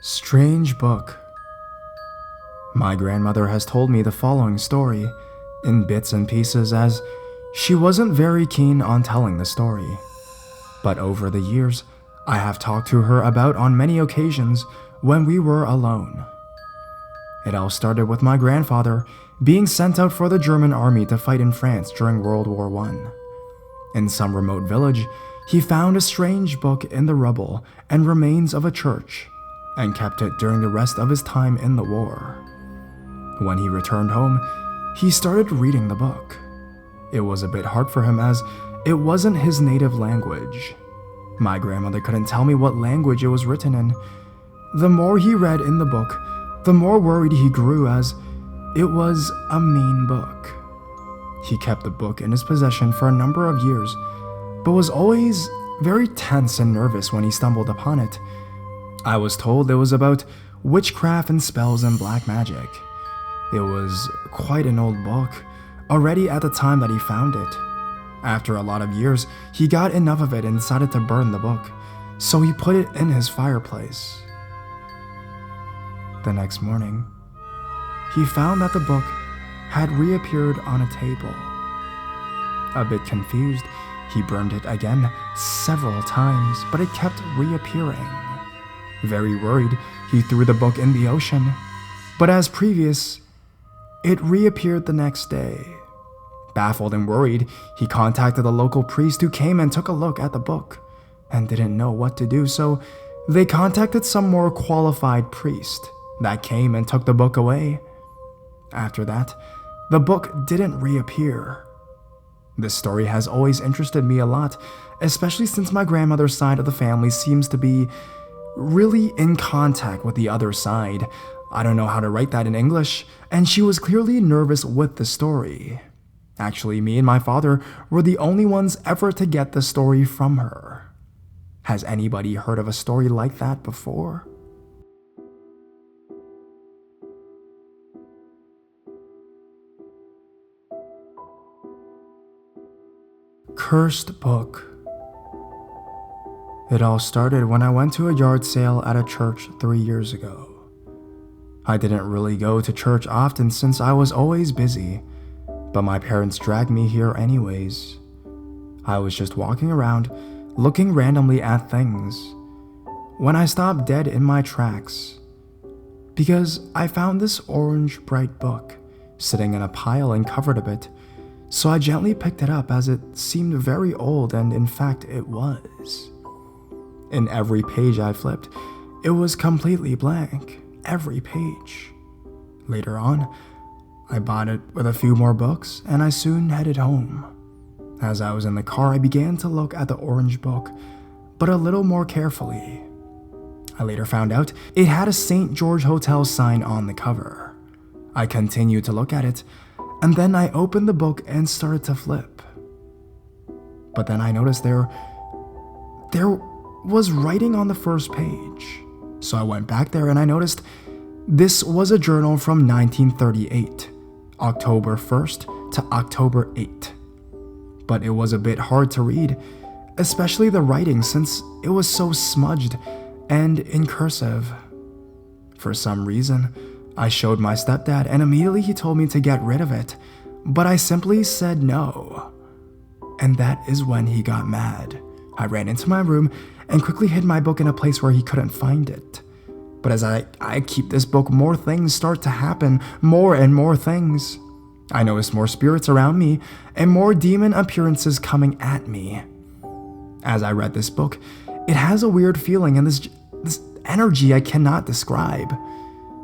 Strange book. My grandmother has told me the following story in bits and pieces as she wasn't very keen on telling the story. But over the years, I have talked to her about on many occasions when we were alone. It all started with my grandfather being sent out for the German army to fight in France during World War I. In some remote village, he found a strange book in the rubble and remains of a church and kept it during the rest of his time in the war. When he returned home, he started reading the book. It was a bit hard for him as it wasn't his native language. My grandmother couldn't tell me what language it was written in. The more he read in the book, the more worried he grew as it was a mean book. He kept the book in his possession for a number of years, but was always very tense and nervous when he stumbled upon it. I was told it was about witchcraft and spells and black magic. It was quite an old book, already at the time that he found it. After a lot of years, he got enough of it and decided to burn the book, so he put it in his fireplace. The next morning, he found that the book had reappeared on a table. A bit confused, he burned it again several times, but it kept reappearing. Very worried, he threw the book in the ocean, but as previous, it reappeared the next day. Baffled and worried, he contacted a local priest who came and took a look at the book and didn't know what to do, so they contacted some more qualified priest that came and took the book away. After that, the book didn't reappear. This story has always interested me a lot, especially since my grandmother's side of the family seems to be really in contact with the other side. I don't know how to write that in English, and she was clearly nervous with the story. Actually, me and my father were the only ones ever to get the story from her. Has anybody heard of a story like that before? Cursed book. It all started when I went to a yard sale at a church 3 years ago. I didn't really go to church often since I was always busy, but my parents dragged me here anyways. I was just walking around, looking randomly at things, when I stopped dead in my tracks, because I found this orange bright book sitting in a pile and covered a bit, so I gently picked it up as it seemed very old, and in fact it was. In every page I flipped, it was completely blank. Every page. Later on, I bought it with a few more books and I soon headed home. As I was in the car, I began to look at the orange book, but a little more carefully. I later found out it had a St. George Hotel sign on the cover. I continued to look at it, and then I opened the book and started to flip. But then I noticed there was writing on the first page. So I went back there and I noticed this was a journal from 1938, October 1st to October 8th. But it was a bit hard to read, especially the writing since it was so smudged and in cursive. For some reason, I showed my stepdad and immediately he told me to get rid of it, but I simply said no. And that is when he got mad. I ran into my room and quickly hid my book in a place where he couldn't find it. But as I keep this book, more things start to happen, more and more things. I noticed more spirits around me and more demon appearances coming at me. As I read this book, it has a weird feeling and this energy I cannot describe.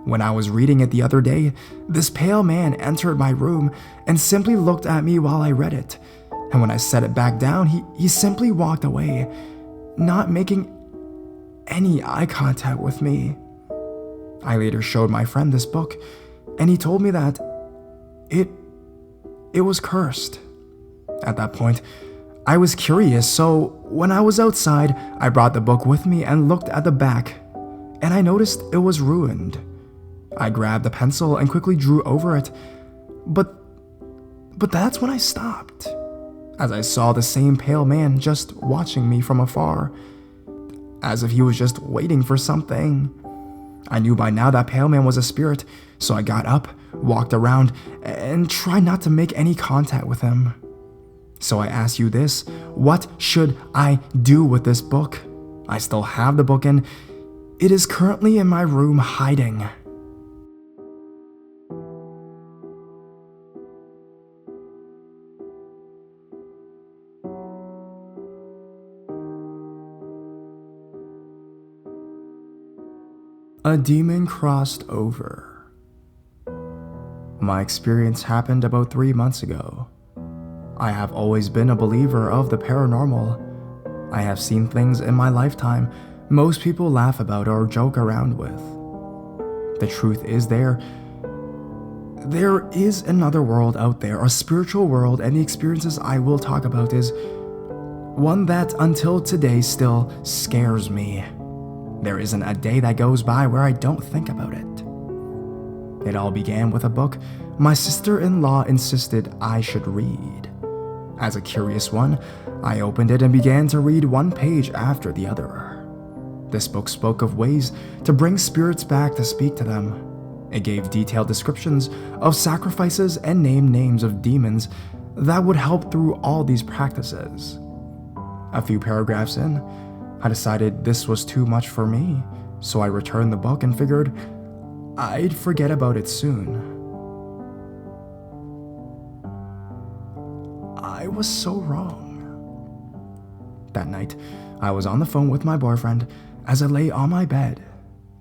When I was reading it the other day, this pale man entered my room and simply looked at me while I read it. And when I set it back down, he simply walked away, not making any eye contact with me. I later showed my friend this book, and he told me that it was cursed. At that point, I was curious, so when I was outside, I brought the book with me and looked at the back, and I noticed it was ruined. I grabbed a pencil and quickly drew over it, but that's when I stopped, as I saw the same pale man just watching me from afar, as if he was just waiting for something. I knew by now that Pale Man was a spirit, so I got up, walked around, and tried not to make any contact with him. So I ask you this, what should I do with this book? I still have the book and it is currently in my room hiding. A demon crossed over. My experience happened about 3 months ago. I have always been a believer of the paranormal. I have seen things in my lifetime most people laugh about or joke around with. The truth is there is another world out there, a spiritual world, and the experiences I will talk about is one that until today still scares me. There isn't a day that goes by where I don't think about it. It all began with a book my sister-in-law insisted I should read. As a curious one, I opened it and began to read one page after the other. This book spoke of ways to bring spirits back to speak to them. It gave detailed descriptions of sacrifices and named names of demons that would help through all these practices. A few paragraphs in, I decided this was too much for me, so I returned the book and figured I'd forget about it soon. I was so wrong. That night, I was on the phone with my boyfriend as I lay on my bed,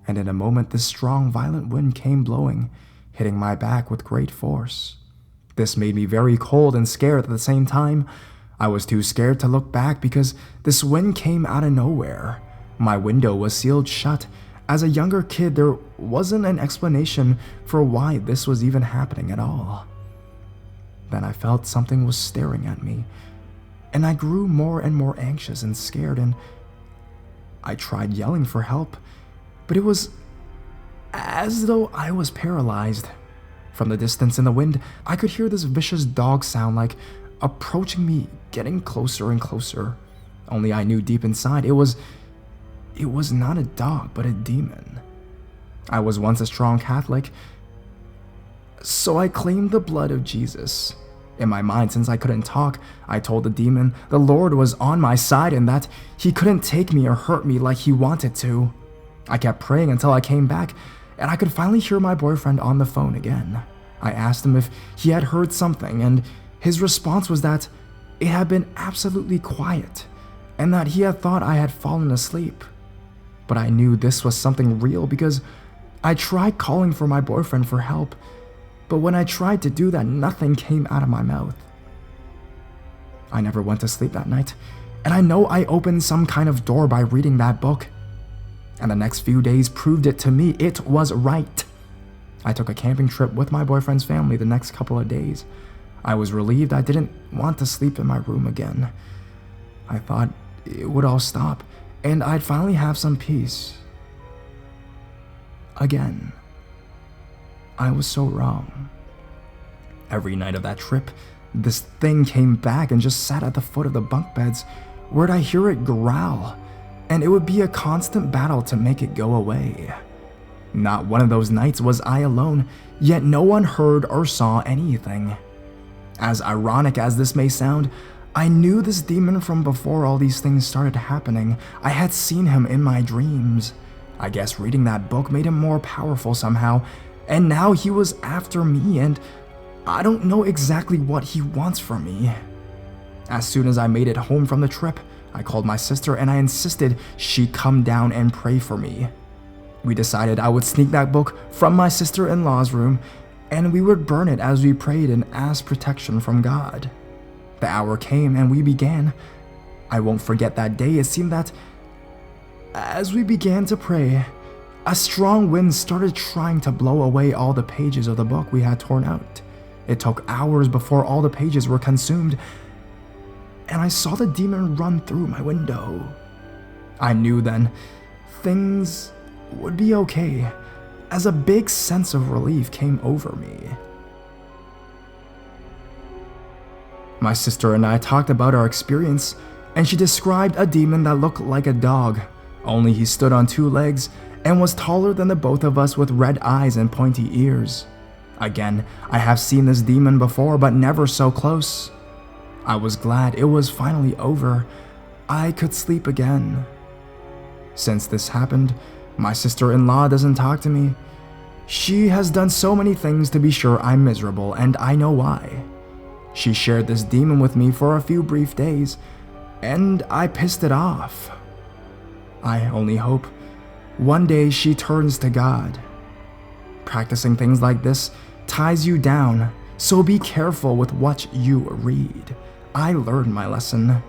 and in a moment this strong, violent wind came blowing, hitting my back with great force. This made me very cold and scared at the same time. I was too scared to look back because this wind came out of nowhere. My window was sealed shut. As a younger kid, there wasn't an explanation for why this was even happening at all. Then I felt something was staring at me, and I grew more and more anxious and scared, and I tried yelling for help, but it was as though I was paralyzed. From the distance in the wind, I could hear this vicious dog sound like approaching me, getting closer and closer. Only I knew deep inside it was not a dog, but a demon. I was once a strong Catholic, so I claimed the blood of Jesus. In my mind, since I couldn't talk, I told the demon the Lord was on my side and that he couldn't take me or hurt me like he wanted to. I kept praying until I came back, and I could finally hear my boyfriend on the phone again. I asked him if he had heard something, and his response was that it had been absolutely quiet, and that he had thought I had fallen asleep. But I knew this was something real because I tried calling for my boyfriend for help, but when I tried to do that, nothing came out of my mouth. I never went to sleep that night, and I know I opened some kind of door by reading that book. And the next few days proved it to me. It was right. I took a camping trip with my boyfriend's family the next couple of days. I was relieved I didn't want to sleep in my room again. I thought it would all stop, and I'd finally have some peace. Again, I was so wrong. Every night of that trip, this thing came back and just sat at the foot of the bunk beds, where'd I hear it growl, and it would be a constant battle to make it go away. Not one of those nights was I alone, yet no one heard or saw anything. As ironic as this may sound, I knew this demon from before all these things started happening. I had seen him in my dreams. I guess reading that book made him more powerful somehow, and now he was after me, and I don't know exactly what he wants from me. As soon as I made it home from the trip, I called my sister and I insisted she come down and pray for me. We decided I would sneak that book from my sister-in-law's room, and we would burn it as we prayed and asked protection from God. The hour came and we began. I won't forget that day. It seemed that as we began to pray, a strong wind started trying to blow away all the pages of the book we had torn out. It took hours before all the pages were consumed, and I saw the demon run through my window. I knew then things would be okay, as a big sense of relief came over me. My sister and I talked about our experience, and she described a demon that looked like a dog, only he stood on two legs and was taller than the both of us with red eyes and pointy ears. Again, I have seen this demon before, but never so close. I was glad it was finally over. I could sleep again. Since this happened, my sister-in-law doesn't talk to me. She has done so many things to be sure I'm miserable, and I know why. She shared this demon with me for a few brief days, and I pissed it off. I only hope one day she turns to God. Practicing things like this ties you down, so be careful with what you read. I learned my lesson.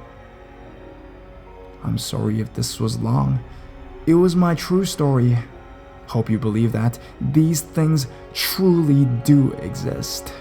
I'm sorry if this was long. It was my true story. Hope you believe that these things truly do exist.